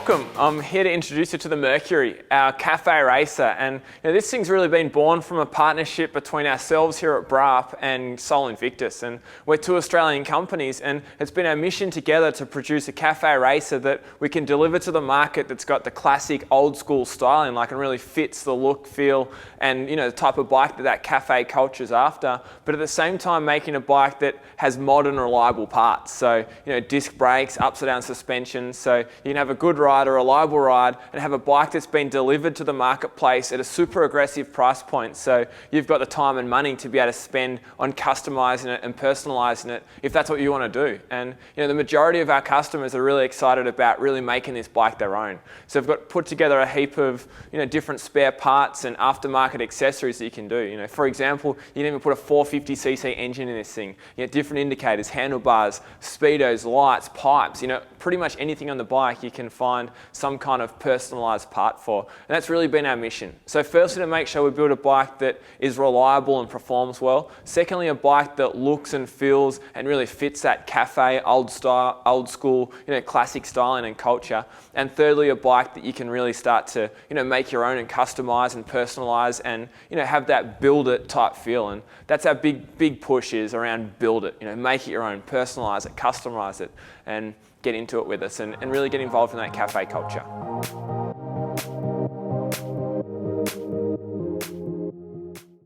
welcome. I'm here to introduce you to the Mercury, our cafe racer. And this thing's really been born from a partnership between ourselves here at braaap and Sol Invictus. And we're two Australian companies, and it's been our mission together to produce a cafe racer that we can deliver to the market that's got the classic old school styling, like, and really fits the look, feel, and the type of bike that cafe culture's after, but at the same time making a bike that has modern, reliable parts. So, disc brakes, upside down suspension, so you can have a good ride, a reliable ride, and have a bike that's been delivered to the marketplace at a super aggressive price point. So you've got the time and money to be able to spend on customizing it and personalizing it if that's what you want to do. And the majority of our customers are really excited about really making this bike their own. So we've got put together a heap of different spare parts and aftermarket accessories that you can do. For example, you can even put a 450cc engine in this thing. Different indicators, handlebars, speedos, lights, pipes, pretty much anything on the bike you can find some kind of personalized part for. And that's really been our mission. So firstly, to make sure we build a bike that is reliable and performs well. Secondly, a bike that looks and feels and really fits that cafe, old school, classic styling and culture. And thirdly, a bike that you can really start to, make your own and customize and personalize and, have that build it type feel. And that's our big push is around build it, make it your own, personalize it, customize it, and get into it with us and really get involved in that cafe culture.